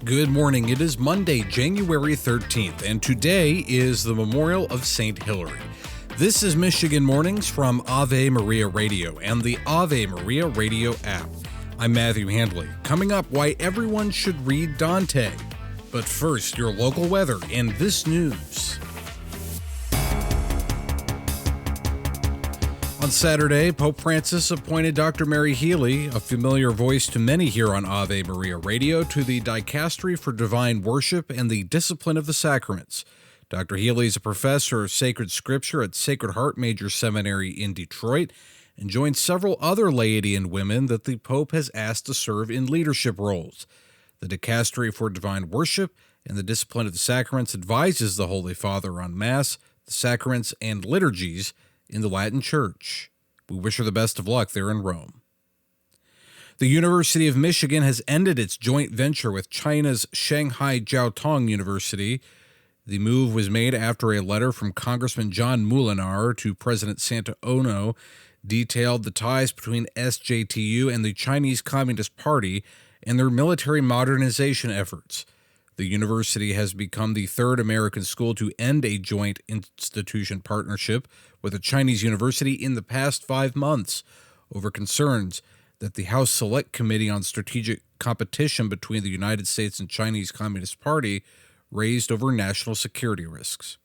Good morning. It is Monday, January 13th, and today is the memorial of St. Hilary. This is Michigan Mornings from Ave Maria Radio and the Ave Maria Radio app. I'm Matthew Handley. Coming up, why everyone should read Dante. But first, your local weather and this news. On Saturday, Pope Francis appointed Dr. Mary Healy, a familiar voice to many here on Ave Maria Radio, to the Dicastery for Divine Worship and the Discipline of the Sacraments. Dr. Healy is a professor of sacred scripture at Sacred Heart Major Seminary in Detroit and joins several other laity and women that the Pope has asked to serve in leadership roles. The Dicastery for Divine Worship and the Discipline of the Sacraments advises the Holy Father on Mass, the sacraments, and liturgies in the Latin Church. We wish her the best of luck there in Rome. The University of Michigan has ended its joint venture with China's Shanghai Jiao Tong University. The move was made after a letter from Congressman John Moulinar to President Santo detailed the ties between SJTU and the Chinese Communist Party and their military modernization efforts. The university has become the third American school to end a joint institution partnership with a Chinese university in the past 5 months over concerns that the House Select Committee on Strategic Competition between the United States and Chinese Communist Party raised over national security risks.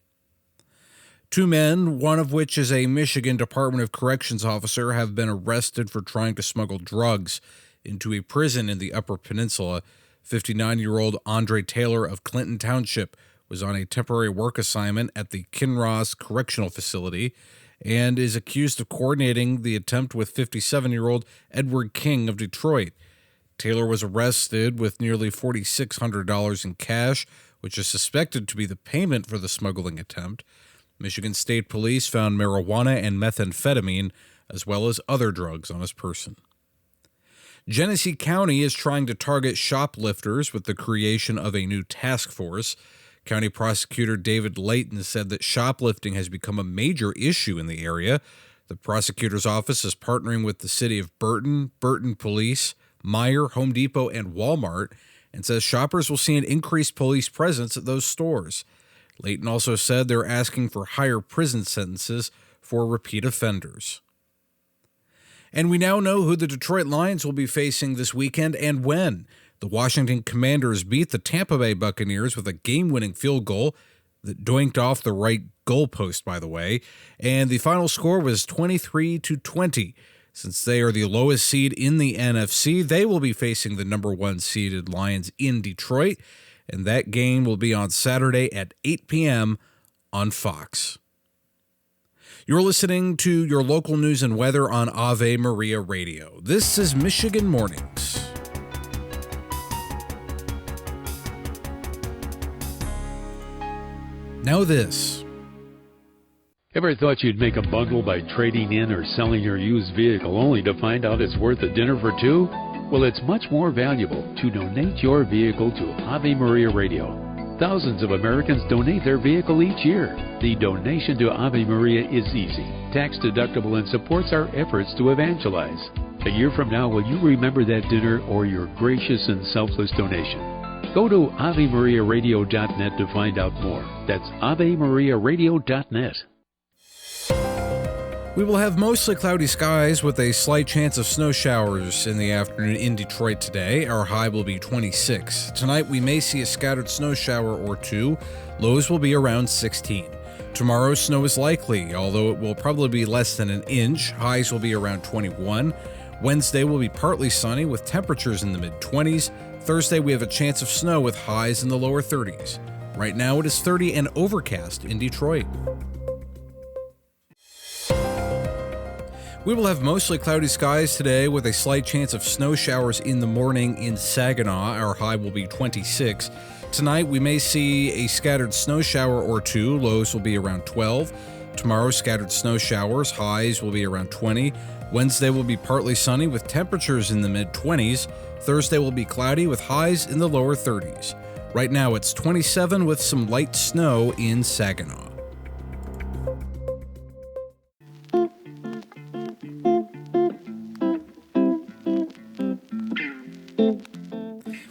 2 men, one of which is a Michigan Department of Corrections officer, have been arrested for trying to smuggle drugs into a prison in the Upper Peninsula. 59-year-old Andre Taylor of Clinton Township was on a temporary work assignment at the Kinross Correctional Facility and is accused of coordinating the attempt with 57-year-old Edward King of Detroit. Taylor was arrested with nearly $4,600 in cash, which is suspected to be the payment for the smuggling attempt. Michigan State Police found marijuana and methamphetamine, as well as other drugs on his person. Genesee County is trying to target shoplifters with the creation of a new task force. County Prosecutor David Layton said that shoplifting has become a major issue in the area. The prosecutor's office is partnering with the city of Burton, Burton Police, Meijer, Home Depot, and Walmart, and says shoppers will see an increased police presence at those stores. Layton also said they're asking for higher prison sentences for repeat offenders. And we now know who the Detroit Lions will be facing this weekend and when. The Washington Commanders beat the Tampa Bay Buccaneers with a game-winning field goal that doinked off the right goalpost, by the way, and the final score was 23-20. Since they are the lowest seed in the NFC, they will be facing the number 1 seeded Lions in Detroit, and that game will be on Saturday at 8 p.m. on Fox. You're listening to your local news and weather on Ave Maria Radio. This is Michigan Mornings. Now this. Ever thought you'd make a bundle by trading in or selling your used vehicle only to find out it's worth a dinner for 2? Well, it's much more valuable to donate your vehicle to Ave Maria Radio. Thousands of Americans donate their vehicle each year. The donation to Ave Maria is easy, tax-deductible, and supports our efforts to evangelize. A year from now, will you remember that dinner or your gracious and selfless donation? Go to AveMariaRadio.net to find out more. That's AveMariaRadio.net. We will have mostly cloudy skies with a slight chance of snow showers in the afternoon in Detroit today. Our high will be 26. Tonight we may see a scattered snow shower or 2. Lows will be around 16. Tomorrow snow is likely, although it will probably be less than an inch. Highs will be around 21. Wednesday will be partly sunny with temperatures in the mid-20s. Thursday we have a chance of snow with highs in the lower 30s. Right now it is 30 and overcast in Detroit. We will have mostly cloudy skies today with a slight chance of snow showers in the morning in Saginaw. Our high will be 26. Tonight, we may see a scattered snow shower or 2. Lows will be around 12. Tomorrow, scattered snow showers. Highs will be around 20. Wednesday will be partly sunny with temperatures in the mid-20s. Thursday will be cloudy with highs in the lower 30s. Right now, it's 27 with some light snow in Saginaw.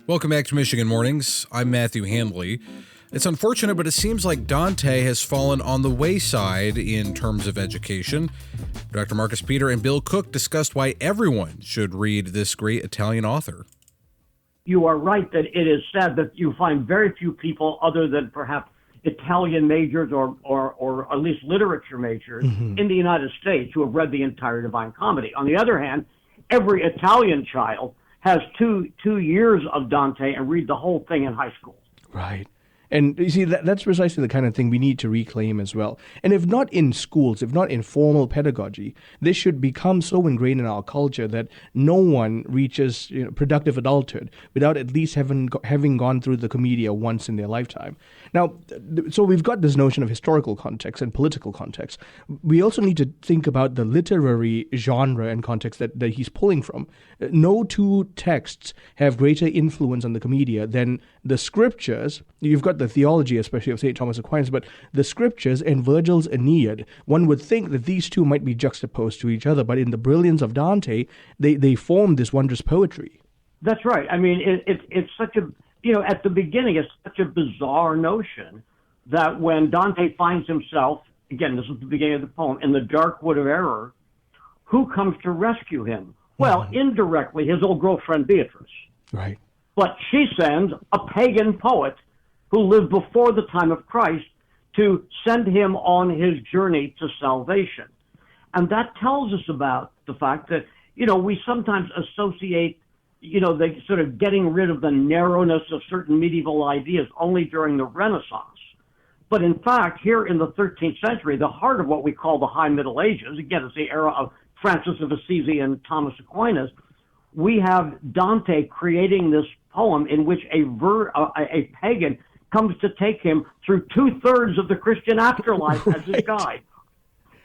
Welcome back to Michigan Mornings. I'm Matthew Handley. It's unfortunate, but it seems like Dante has fallen on the wayside in terms of education. Dr. Marcus Peter and Bill Cook discussed why everyone should read this great Italian author. You are right that it is sad that you find very few people other than perhaps Italian majors or at least literature majors in the United States who have read the entire Divine Comedy. On the other hand, every Italian child has two years of Dante and read the whole thing in high school. Right. And you see, that's precisely the kind of thing we need to reclaim as well. And if not in schools, if not in formal pedagogy, this should become so ingrained in our culture that no one reaches productive adulthood without at least having gone through the Commedia once in their lifetime. Now, so we've got this notion of historical context and political context. We also need to think about the literary genre and context that he's pulling from. No two texts have greater influence on the Commedia than the scriptures. You've got the theology, especially of St. Thomas Aquinas, but the scriptures and Virgil's Aeneid, one would think that these two might be juxtaposed to each other, but in the brilliance of Dante, they form this wondrous poetry. That's right. I mean, it's such a, at the beginning, it's such a bizarre notion that when Dante finds himself, again, this is the beginning of the poem, in the dark wood of error, who comes to rescue him? Well, indirectly, his old girlfriend Beatrice. Right. But she sends a pagan poet who lived before the time of Christ to send him on his journey to salvation. And that tells us about the fact that, we sometimes associate, the sort of getting rid of the narrowness of certain medieval ideas only during the Renaissance. But in fact, here in the 13th century, the heart of what we call the High Middle Ages, again, it's the era of Francis of Assisi and Thomas Aquinas, we have Dante creating this poem in which a pagan comes to take him through 2/3 of the Christian afterlife as his guide.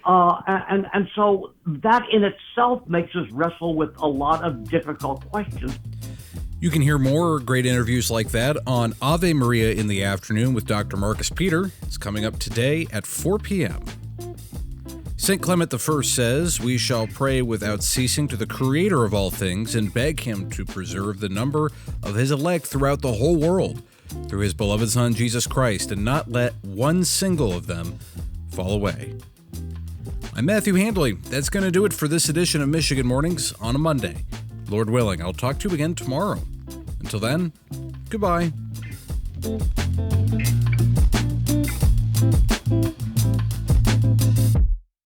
And so that in itself makes us wrestle with a lot of difficult questions. You can hear more great interviews like that on Ave Maria in the Afternoon with Dr. Marcus Peter. It's coming up today at 4 p.m. St. Clement the First says, "We shall pray without ceasing to the Creator of all things and beg Him to preserve the number of His elect throughout the whole world through His beloved Son, Jesus Christ, and not let one single of them fall away." I'm Matthew Handley. That's going to do it for this edition of Michigan Mornings on a Monday. Lord willing, I'll talk to you again tomorrow. Until then, goodbye.